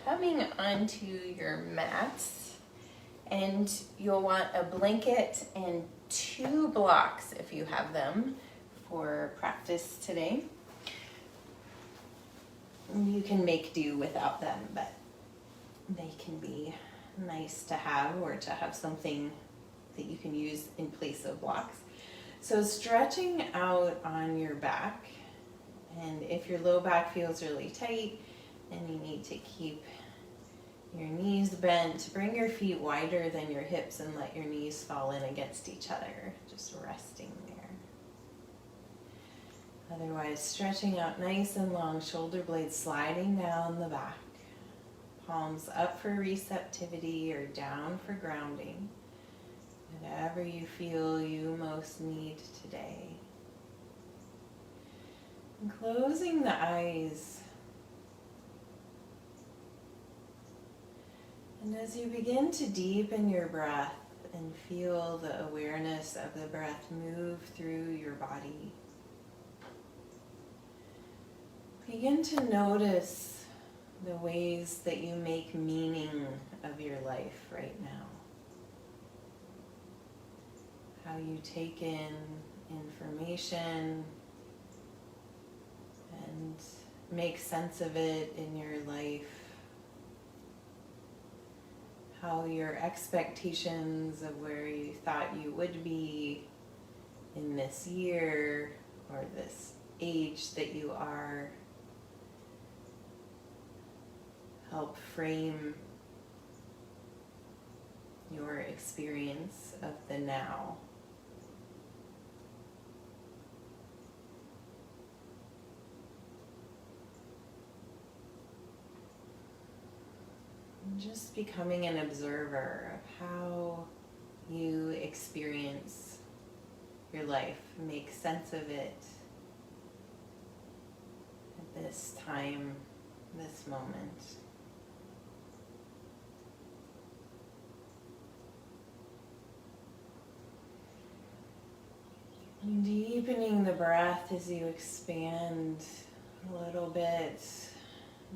coming onto your mats, and you'll want a blanket and 2 blocks if you have them for practice today. You can make do without them, but they can be nice to have, or to have something that you can use in place of blocks. So stretching out on your back, and if your low back feels really tight and you need to keep your knees bent, bring your feet wider than your hips and let your knees fall in against each other, just resting there. Otherwise, stretching out nice and long, shoulder blades sliding down the back, palms up for receptivity or down for grounding, whatever you feel you most need today. And closing the eyes. And as you begin to deepen your breath and feel the awareness of the breath move through your body, begin to notice the ways that you make meaning of your life right now. How you take in information and make sense of it in your life. How your expectations of where you thought you would be in this year or this age that you are help frame your experience of the now. And just becoming an observer of how you experience your life, make sense of it at this time, this moment. And deepening the breath as you expand a little bit,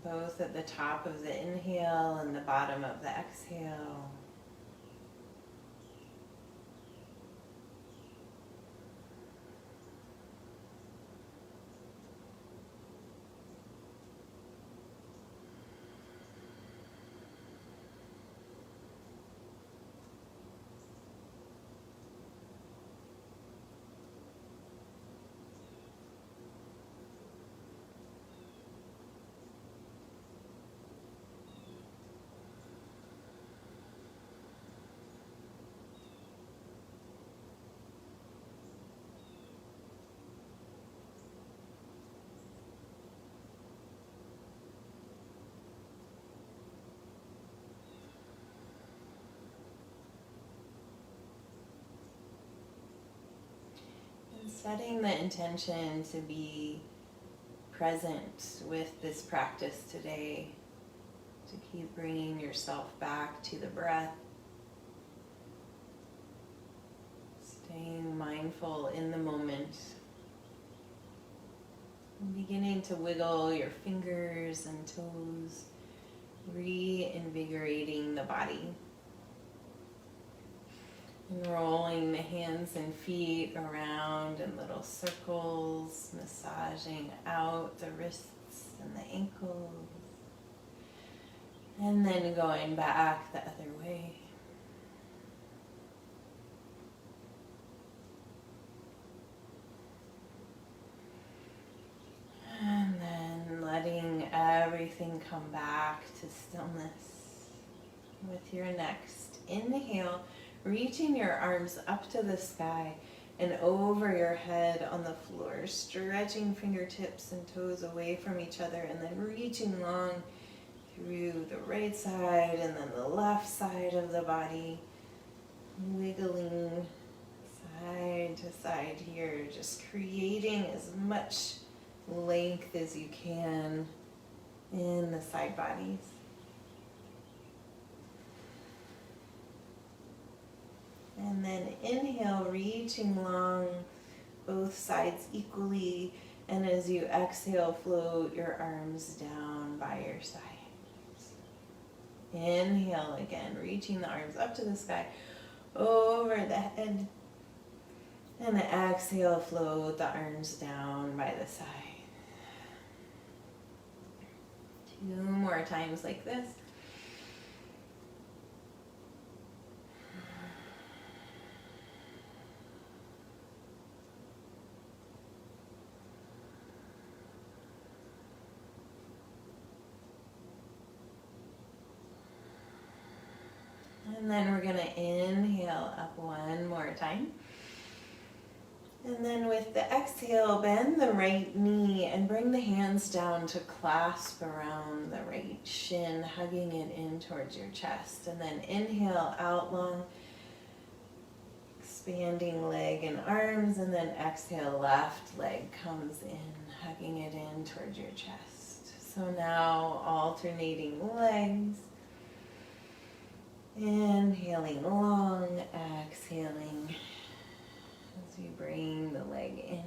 both at the top of the inhale and the bottom of the exhale. Setting the intention to be present with this practice today, to keep bringing yourself back to the breath, staying mindful in the moment, and beginning to wiggle your fingers and toes, reinvigorating the body. Rolling the hands and feet around in little circles, massaging out the wrists and the ankles, and then going back the other way. And then letting everything come back to stillness with your next inhale. Reaching your arms up to the sky and over your head on the floor, stretching fingertips and toes away from each other, and then reaching long through the right side and then the left side of the body, wiggling side to side here, just creating as much length as you can in the side bodies. And then inhale, reaching long, both sides equally. And as you exhale, float your arms down by your sides. Inhale again, reaching the arms up to the sky, over the head. And exhale, float the arms down by the side. 2 more times like this. And then we're going to inhale up 1 more time. And then with the exhale, bend the right knee and bring the hands down to clasp around the right shin, hugging it in towards your chest. And then inhale out long, expanding leg and arms. And then exhale, left leg comes in, hugging it in towards your chest. So now alternating legs. Inhaling long, exhaling as you bring the leg in.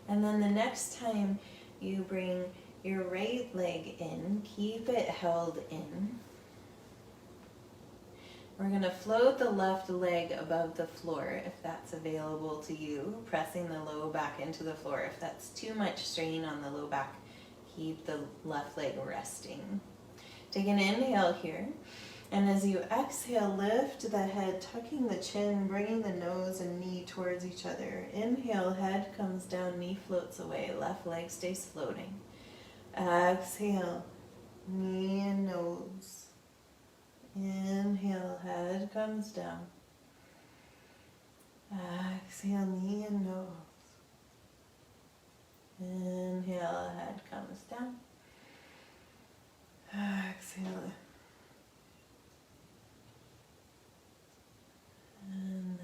And then the next time you bring your right leg in, keep it held in. We're going to float the left leg above the floor if that's available to you, pressing the low back into the floor. If that's too much strain on the low back, keep the left leg resting. Take an inhale here. And as you exhale, lift the head, tucking the chin, bringing the nose and knee towards each other. Inhale, head comes down, knee floats away, left leg stays floating. Exhale, knee and nose. Inhale, head comes down. Exhale, knee and nose. Inhale, head comes down. Exhale. And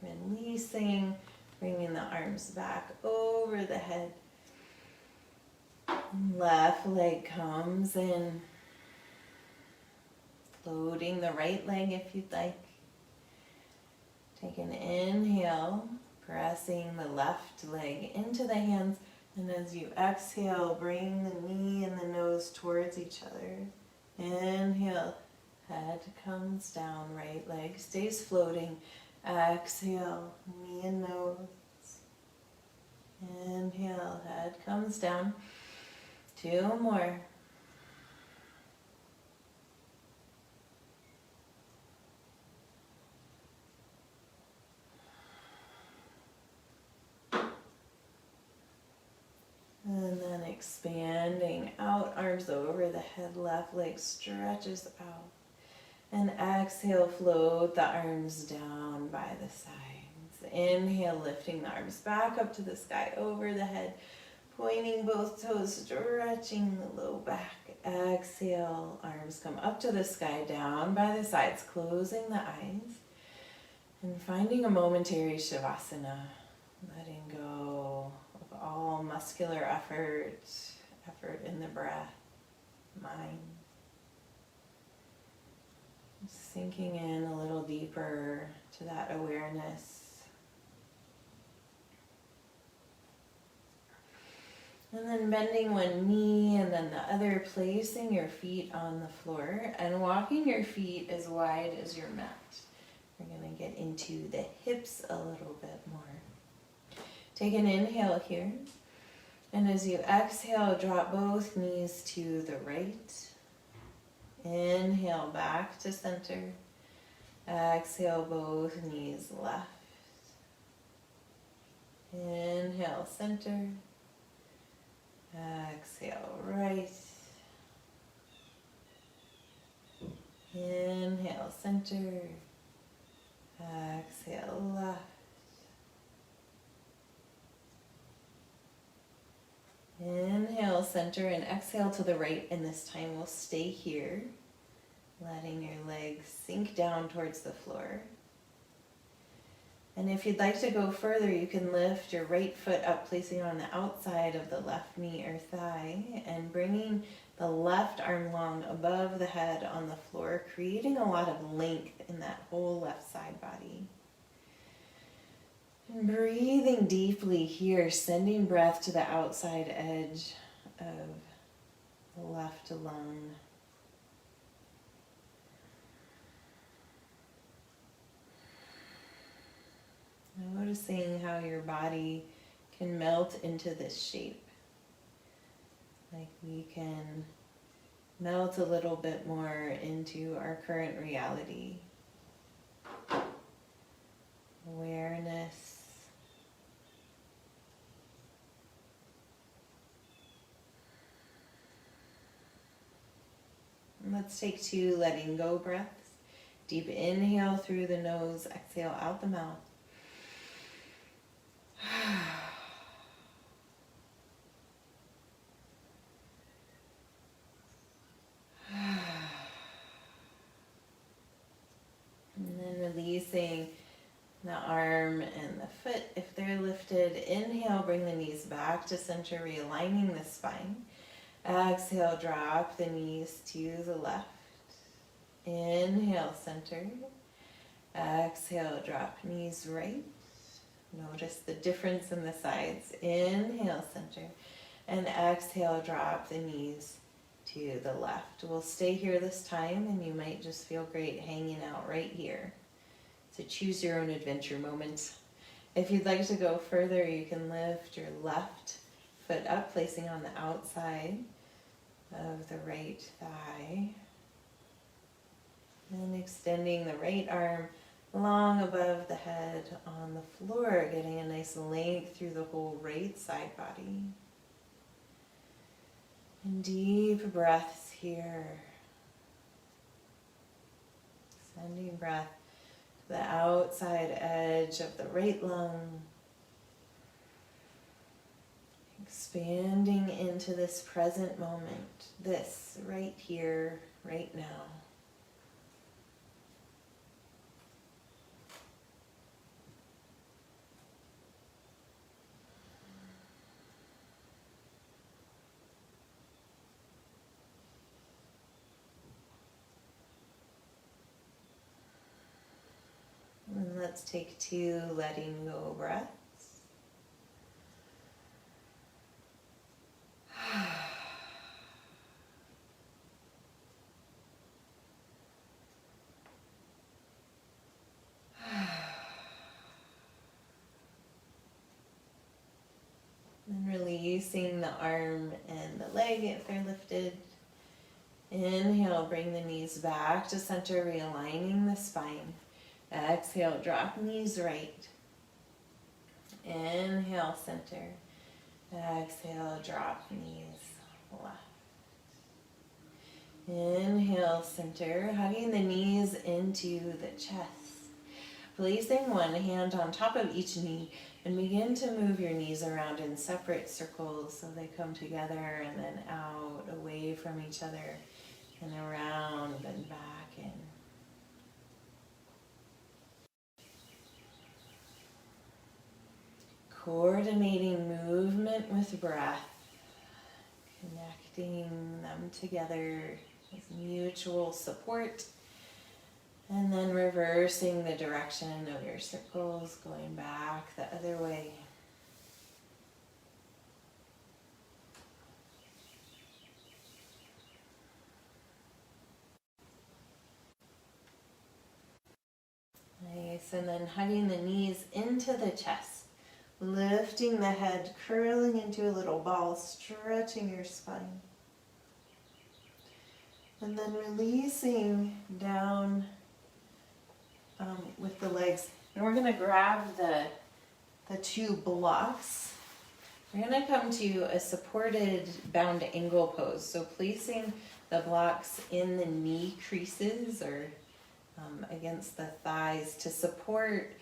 then releasing, bringing the arms back over the head. Left leg comes in. Floating the right leg if you'd like. Take an inhale, pressing the left leg into the hands. And as you exhale, bring the knee and the nose towards each other. Inhale. Head comes down, right leg stays floating. Exhale, knee and nose. Inhale, head comes down. 2 more. And then expanding out, arms over the head, left leg stretches out. And exhale, float the arms down by the sides. Inhale, lifting the arms back up to the sky, over the head, pointing both toes, stretching the low back. Exhale, arms come up to the sky, down by the sides, closing the eyes. And finding a momentary Shavasana, letting go of all muscular effort in the breath, mind. Sinking in a little deeper to that awareness. And then bending one knee and then the other, placing your feet on the floor and walking your feet as wide as your mat. We're going to get into the hips a little bit more. Take an inhale here. And as you exhale, drop both knees to the right. Inhale back to center. Exhale, both knees left. Inhale, center. Exhale, right. Inhale, center. Exhale, left. Inhale, center, and exhale to the right, and this time we'll stay here. letting your legs sink down towards the floor. And if you'd like to go further, you can lift your right foot up, placing it on the outside of the left knee or thigh, and bringing the left arm long above the head on the floor, creating a lot of length in that whole left side body. And breathing deeply here, sending breath to the outside edge of the left lung. Noticing how your body can melt into this shape. Like we can melt a little bit more into our current reality. Awareness. And let's take 2 letting go breaths. Deep inhale through the nose, exhale out the mouth. And then releasing the arm and the foot if they're lifted. Inhale, bring the knees back to center, realigning the spine. Exhale, drop the knees to the left. Inhale, center. Exhale, drop knees right. Notice the difference in the sides. Inhale, center. And exhale, drop the knees to the left. We'll stay here this time, and you might just feel great hanging out right here. So choose your own adventure moment. If you'd like to go further, you can lift your left foot up, placing on the outside of the right thigh. Then extending the right arm long above the head on the floor, getting a nice length through the whole right side body. And deep breaths here. Sending breath to the outside edge of the right lung. Expanding into this present moment, this right here, right now. And let's take 2 letting go breaths. And releasing the arm and the leg if they're lifted. Inhale, bring the knees back to center, realigning the spine. Exhale, drop knees right. Inhale, center. Exhale, drop knees left. Inhale, center, hugging the knees into the chest. Placing one hand on top of each knee, and begin to move your knees around in separate circles so they come together and then out, away from each other, and around and back in. Coordinating movement with breath, connecting them together with mutual support, and then reversing the direction of your circles, going back the other way. Nice, and then hugging the knees into the chest, lifting the head, curling into a little ball, stretching your spine. And then releasing down with the legs. And we're going to grab the 2 blocks. We're going to come to a supported bound angle pose. So placing the blocks in the knee creases or against the thighs to support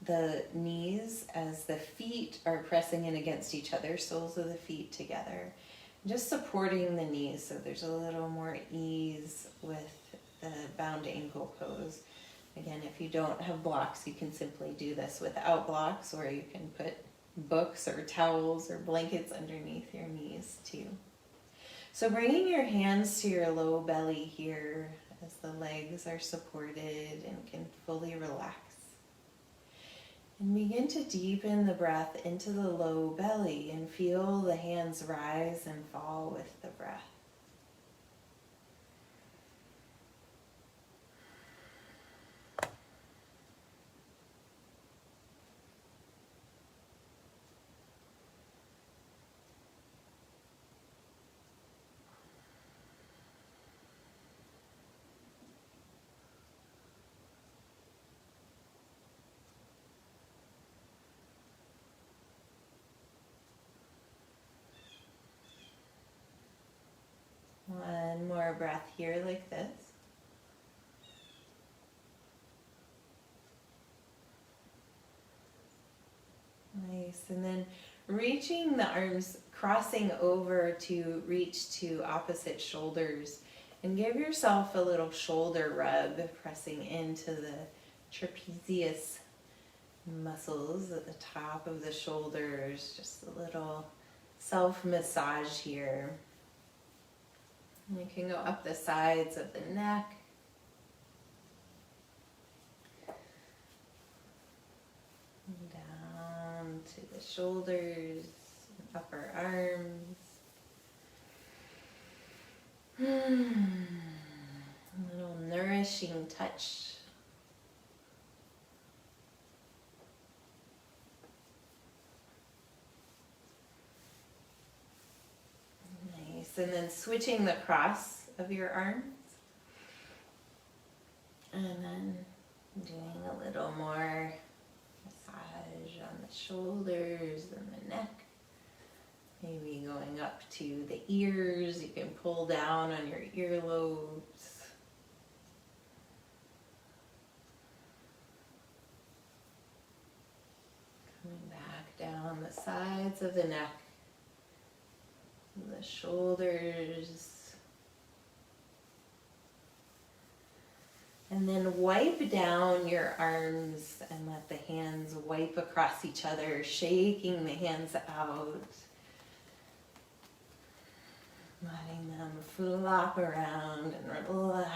the knees as the feet are pressing in against each other, soles of the feet together. Just supporting the knees so there's a little more ease with the bound ankle pose. Again, if you don't have blocks, you can simply do this without blocks, or you can put books or towels or blankets underneath your knees too. So bringing your hands to your low belly here as the legs are supported and can fully relax. And begin to deepen the breath into the low belly and feel the hands rise and fall with the breath. One more breath here like this. Nice. And then reaching the arms, crossing over to reach to opposite shoulders. And give yourself a little shoulder rub, pressing into the trapezius muscles at the top of the shoulders. Just a little self-massage here. You can go up the sides of the neck. Down to the shoulders, upper arms. A little nourishing touch. Nice. And then switching the cross of your arms. And then doing a little more massage on the shoulders and the neck. Maybe going up to the ears. You can pull down on your earlobes. Coming back down the sides of the neck, the shoulders. And then wipe down your arms and let the hands wipe across each other, shaking the hands out. Letting them flop around and relax.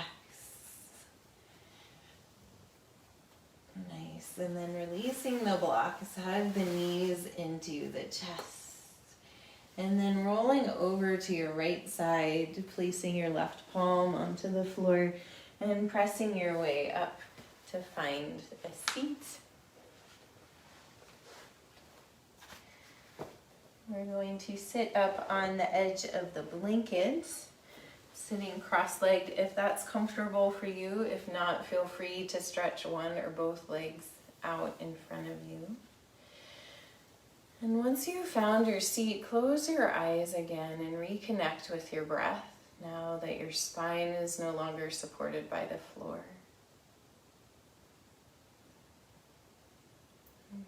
Nice. And then releasing the blocks, hug the knees into the chest. And then rolling over to your right side, placing your left palm onto the floor and pressing your way up to find a seat. We're going to sit up on the edge of the blanket, sitting cross-legged if that's comfortable for you. If not, feel free to stretch one or both legs out in front of you. And once you've found your seat, close your eyes again and reconnect with your breath now that your spine is no longer supported by the floor.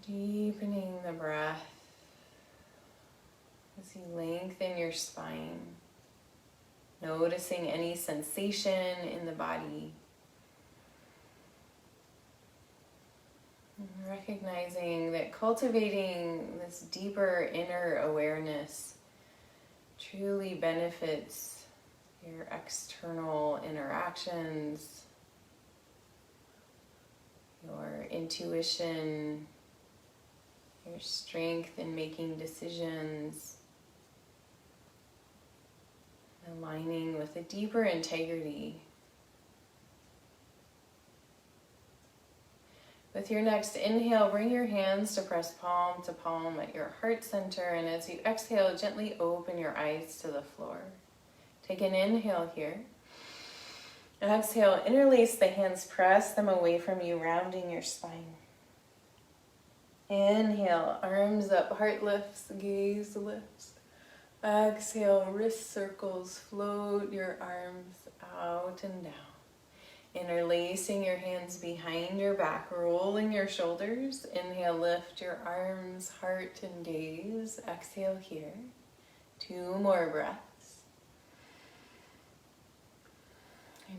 Deepening the breath as you lengthen your spine, noticing any sensation in the body, and recognizing that cultivating this deeper inner awareness truly benefits your external interactions, your intuition, your strength in making decisions, aligning with a deeper integrity. With your next inhale, bring your hands to press palm to palm at your heart center, and as you exhale, gently open your eyes to the floor. Take an inhale here. Exhale, interlace the hands, press them away from you, rounding your spine. Inhale, arms up, heart lifts, gaze lifts. Exhale, wrist circles, float your arms out and down. Interlacing your hands behind your back, rolling your shoulders. Inhale, lift your arms, heart and gaze. Exhale here. 2 more breaths.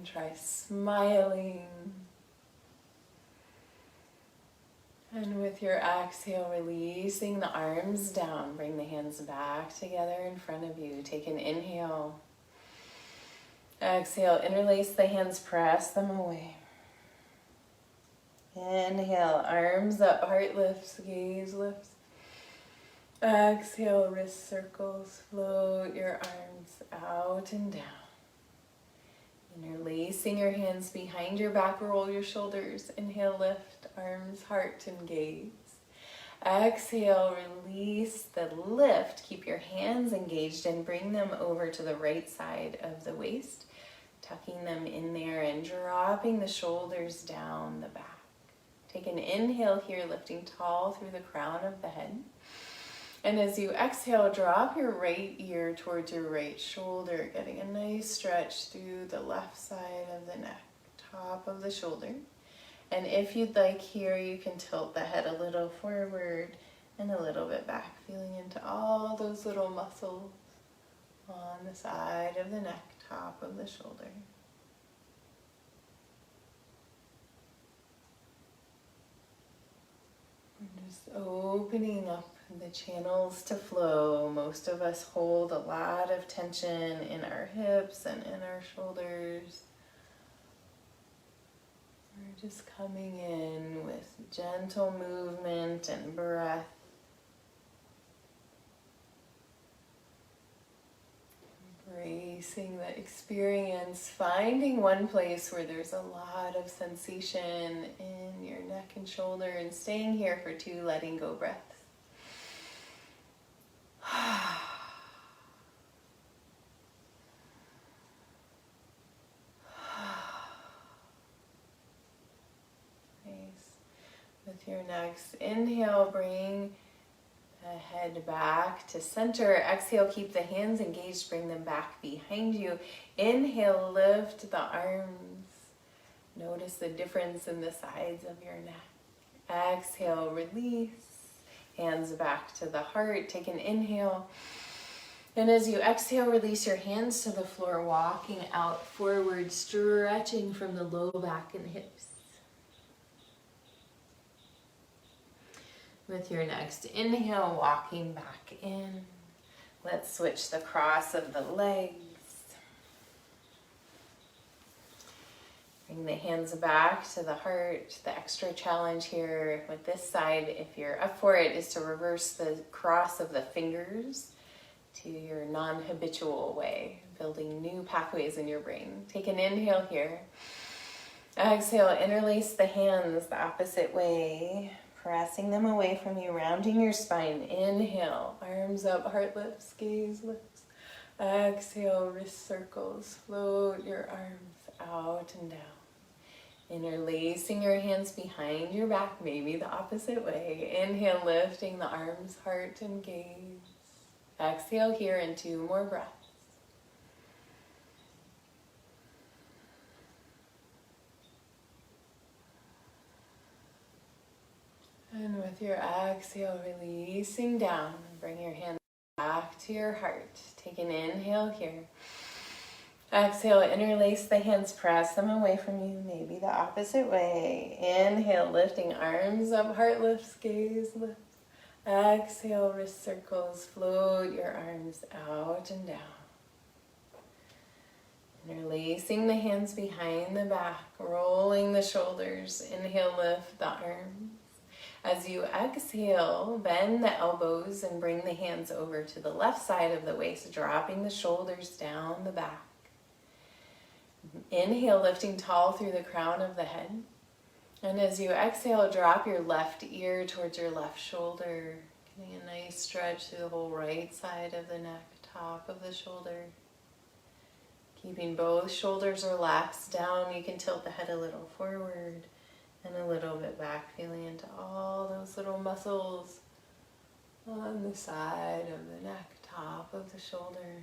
try smiling. And with your exhale, releasing the arms down, bring the hands back together in front of you. Take an inhale. Exhale, interlace the hands, press them away. Inhale, arms up, heart lifts, gaze lifts. Exhale, wrist circles, float your arms out and down. Interlacing your hands behind your back, roll your shoulders. Inhale, lift, arms, heart, and gaze. Exhale, release the lift. Keep your hands engaged and bring them over to the right side of the waist, tucking them in there and dropping the shoulders down the back. Take an inhale here, lifting tall through the crown of the head. And as you exhale, drop your right ear towards your right shoulder, getting a nice stretch through the left side of the neck, top of the shoulder. And if you'd like here, you can tilt the head a little forward and a little bit back, feeling into all those little muscles on the side of the neck, top of the shoulder. And just opening up the channels to flow. Most of us hold a lot of tension in our hips and in our shoulders. We're just coming in with gentle movement and breath. Embracing the experience, finding one place where there's a lot of sensation in your neck and shoulder, and staying here for 2 letting go breaths. Nice. With your next inhale, bring the head back to center. Exhale, keep the hands engaged, bring them back behind you. Inhale, lift the arms. Notice the difference in the sides of your neck. Exhale, release. Hands back to the heart. Take an inhale. And as you exhale, release your hands to the floor, walking out forward, stretching from the low back and hips. With your next inhale, walking back in. Let's switch the cross of the legs. Bring the hands back to the heart. The extra challenge here with this side, if you're up for it, is to reverse the cross of the fingers to your non-habitual way, building new pathways in your brain. Take an inhale here. Exhale, interlace the hands the opposite way, pressing them away from you, rounding your spine. Inhale, arms up, heart lifts, gaze lifts. Exhale, wrist circles, float your arms out and down. Interlacing your hands behind your back, maybe the opposite way. Inhale, lifting the arms, heart, and gaze. Exhale here in 2 more breaths. And with your exhale, releasing down, bring your hands back to your heart. Take an inhale here. Exhale, interlace the hands, press them away from you, maybe the opposite way. Inhale, lifting arms up, heart lifts, gaze lifts. Exhale, wrist circles, float your arms out and down. Interlacing the hands behind the back, rolling the shoulders. Inhale, lift the arms. As you exhale, bend the elbows and bring the hands over to the left side of the waist, dropping the shoulders down the back. Inhale, lifting tall through the crown of the head. And as you exhale, drop your left ear towards your left shoulder, getting a nice stretch through the whole right side of the neck, top of the shoulder. Keeping both shoulders relaxed down, you can tilt the head a little forward and a little bit back, feeling into all those little muscles on the side of the neck, top of the shoulder.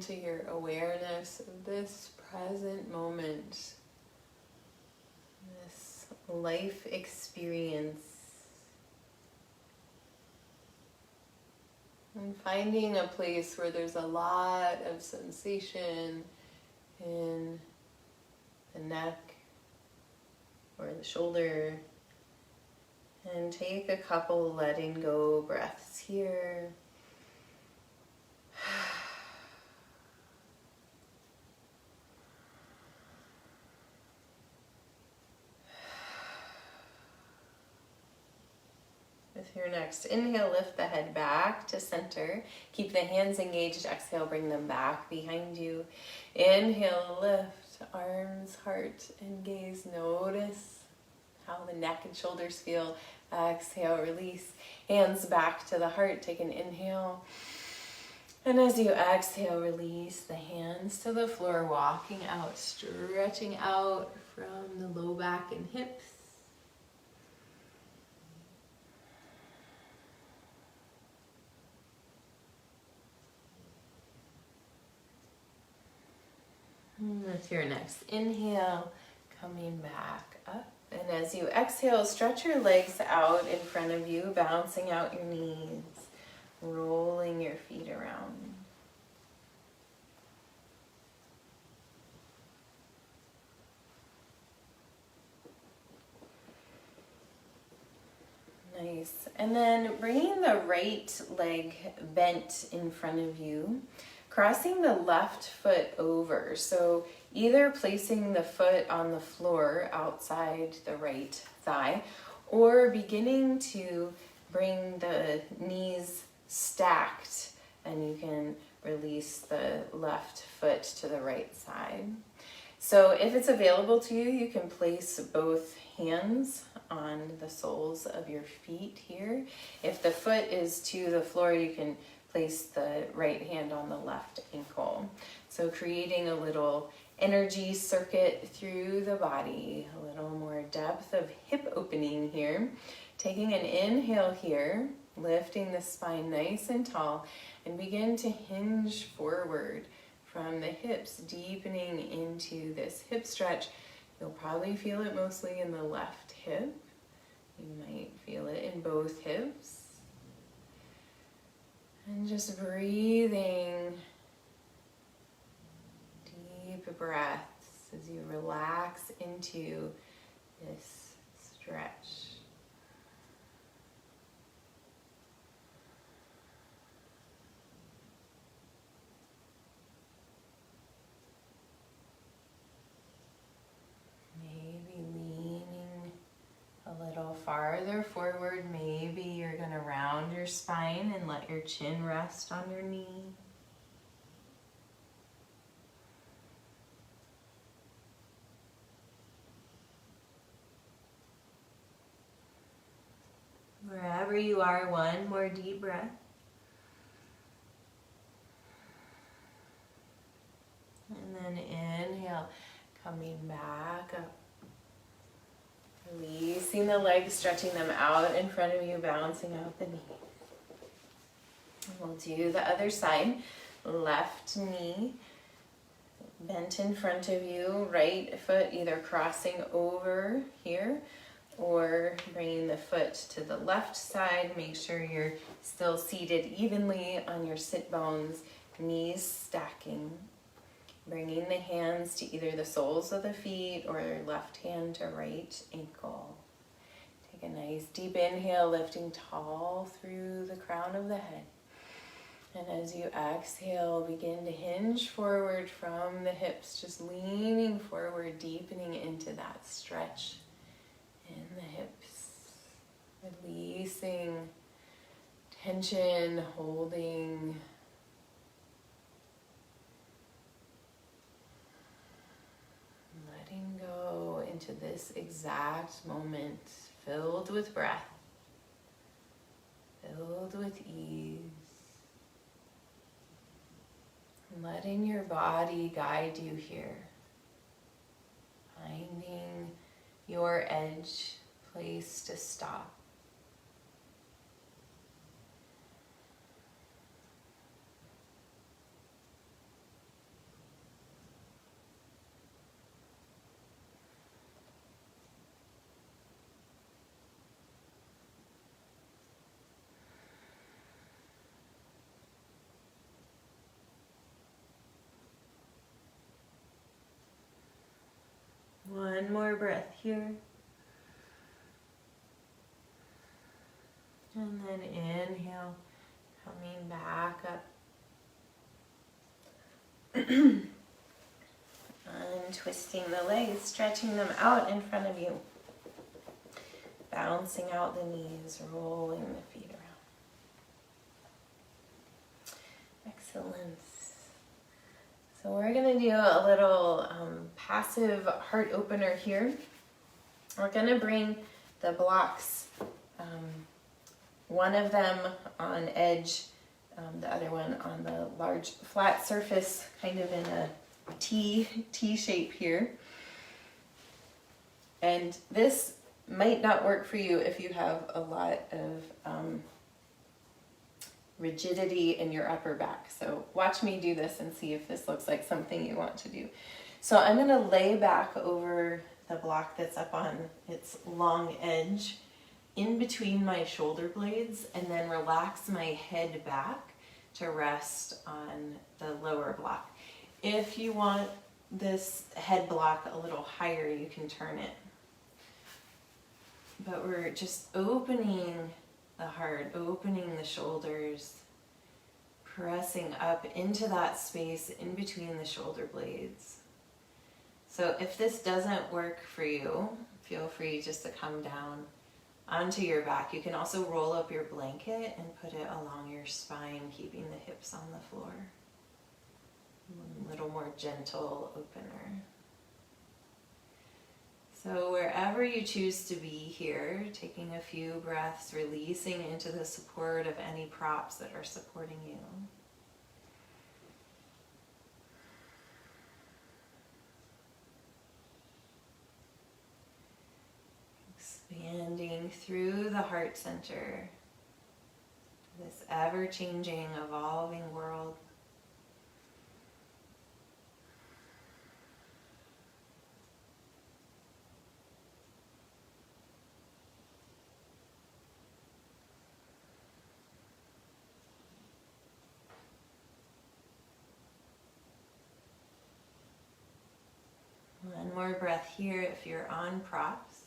into your awareness of this present moment, this life experience. And finding a place where there's a lot of sensation in the neck or the shoulder. And take a couple letting go breaths here. With your next inhale, lift the head back to center. Keep the hands engaged. Exhale, bring them back behind you. Inhale, lift, arms, heart, and gaze. Notice how the neck and shoulders feel. Exhale, release. Hands back to the heart. Take an inhale. And as you exhale, release the hands to the floor, walking out, stretching out from the low back and hips. With your next inhale, coming back up. And as you exhale, stretch your legs out in front of you, bouncing out your knees, rolling your feet around. Nice. And then bringing the right leg bent in front of you, crossing the left foot over. So either placing the foot on the floor outside the right thigh, or beginning to bring the knees stacked, and you can release the left foot to the right side. So if it's available to you, you can place both hands on the soles of your feet here. If the foot is to the floor, you can place the right hand on the left ankle. So creating a little energy circuit through the body, a little more depth of hip opening here. Taking an inhale here, lifting the spine nice and tall, and begin to hinge forward from the hips, deepening into this hip stretch. You'll probably feel it mostly in the left hip. You might feel it in both hips. And just breathing deep breaths as you relax into this stretch. Maybe leaning a little farther forward. Maybe you're going to round your spine and let your chin rest on your knee. Wherever you are, one more deep breath. And then inhale, coming back up. Releasing the legs, stretching them out in front of you, balancing out the knee. We'll do the other side. Left knee bent in front of you, right foot either crossing over here or bringing the foot to the left side. Make sure you're still seated evenly on your sit bones, knees stacking. Bringing the hands to either the soles of the feet or left hand to right ankle. Take a nice deep inhale, lifting tall through the crown of the head. And as you exhale, begin to hinge forward from the hips, just leaning forward, deepening into that stretch in the hips. Releasing tension, holding. Letting go into this exact moment, filled with breath, filled with ease. Letting your body guide you here. Finding your edge, place to stop. more breath here. And then inhale, coming back up. Untwisting the legs, stretching them out in front of you. Bouncing out the knees, rolling the feet around. Excellent. So we're going to do a little passive heart opener here. We're going to bring the blocks, one of them on edge, the other one on the large flat surface, kind of in a T shape here. And this might not work for you if you have a lot of rigidity in your upper back. So watch me do this and see if this looks like something you want to do. So I'm going to lay back over the block that's up on its long edge in between my shoulder blades, and then relax my head back to rest on the lower block. If you want this head block a little higher, you can turn it. But we're just opening the heart, opening the shoulders, pressing up into that space in between the shoulder blades. So if this doesn't work for you, feel free just to come down onto your back. You can also roll up your blanket and put it along your spine, keeping the hips on the floor. A little more gentle opener. So wherever you choose to be here, taking a few breaths, releasing into the support of any props that are supporting you. Expanding through the heart center, this ever-changing, evolving world. One more breath here if you're on props.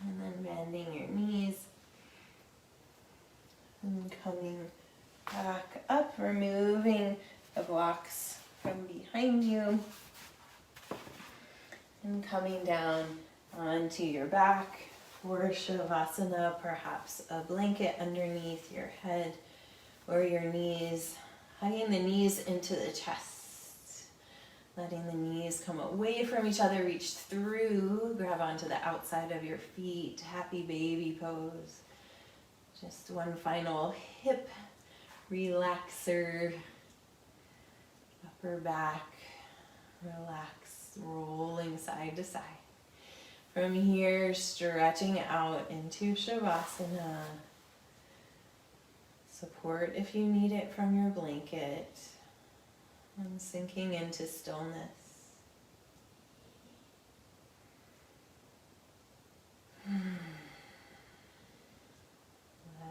And then bending your knees. And coming back up, removing the blocks from behind you. And coming down onto your back for Shavasana, perhaps a blanket underneath your head or your knees, hugging the knees into the chest. Letting the knees come away from each other, reach through, grab onto the outside of your feet, happy baby pose. Just one final hip relaxer, upper back, relax, rolling side to side. From here, stretching out into Shavasana. Support if you need it from your blanket. And sinking into stillness.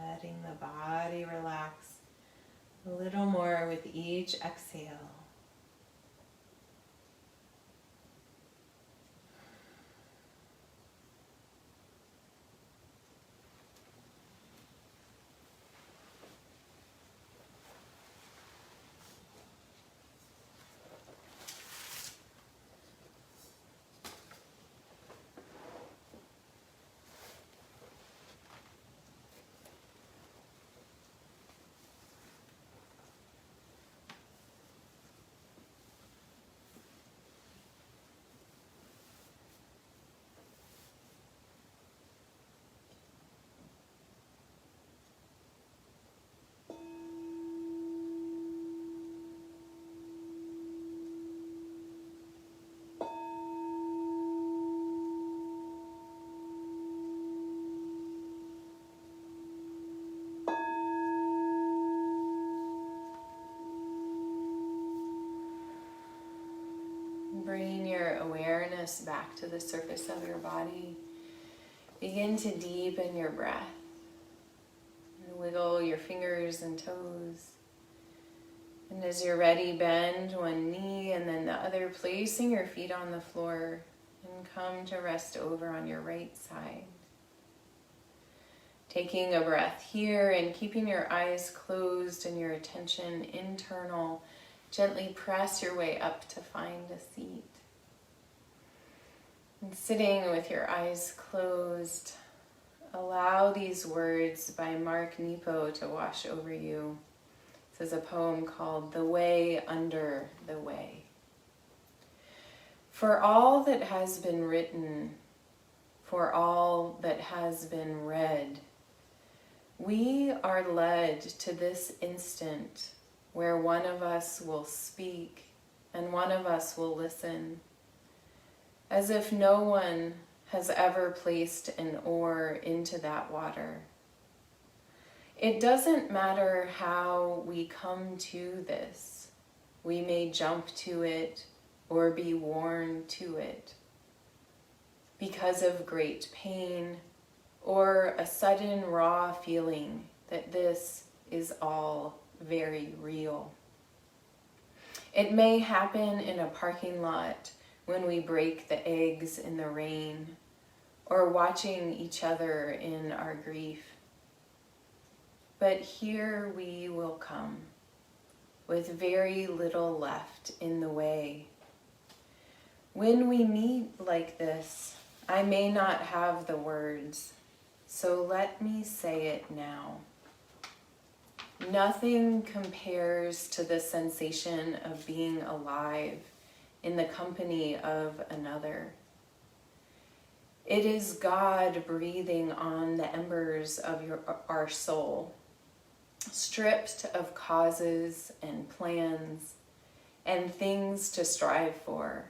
Letting the body relax a little more with each exhale. Bring your awareness back to the surface of your body. Begin to deepen your breath. And wiggle your fingers and toes. And as you're ready, bend one knee and then the other, placing your feet on the floor, and come to rest over on your right side. Taking a breath here and keeping your eyes closed and your attention internal, gently press your way up to find a seat. And sitting with your eyes closed, allow these words by Mark Nepo to wash over you. This is a poem called The Way Under the Way. For all that has been written, for all that has been read, we are led to this instant where one of us will speak and one of us will listen, as if no one has ever placed an oar into that water. It doesn't matter how we come to this. We may jump to it or be worn to it because of great pain or a sudden raw feeling that this is all very real. It may happen in a parking lot when we break the eggs in the rain, or watching each other in our grief. But here we will come, with very little left in the way. When we meet like this, I may not have the words, so let me say it now. Nothing compares to the sensation of being alive in the company of another. It is God breathing on the embers of our soul, stripped of causes and plans and things to strive for.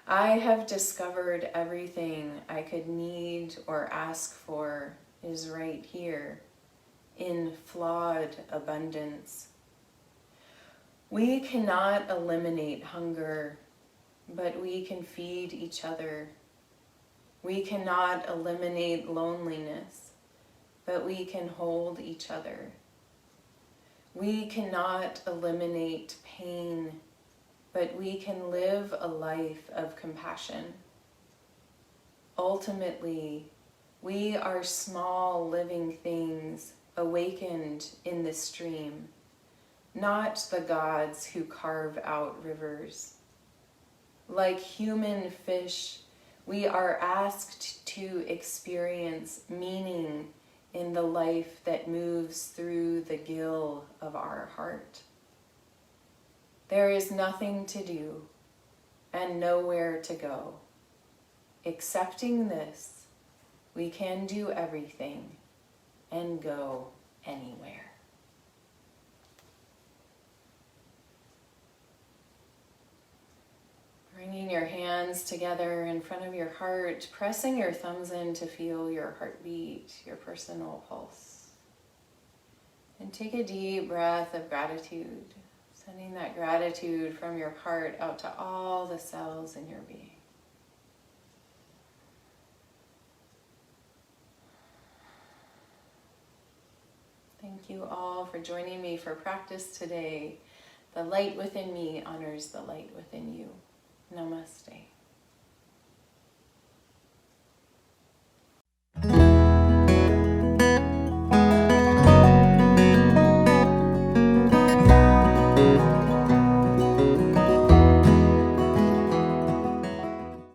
I have discovered everything I could need or ask for is right here in flawed abundance. We cannot eliminate hunger, but we can feed each other. We cannot eliminate loneliness, but we can hold each other. We cannot eliminate pain, but we can live a life of compassion. Ultimately, we are small living things awakened in the stream, not the gods who carve out rivers. Like human fish, we are asked to experience meaning in the life that moves through the gill of our heart. There is nothing to do and nowhere to go. Accepting this, we can do everything and go anywhere. Bringing your hands together in front of your heart, pressing your thumbs in to feel your heartbeat, your personal pulse. And take a deep breath of gratitude, sending that gratitude from your heart out to all the cells in your being. Thank you all for joining me for practice today. The light within me honors the light within you. Namaste.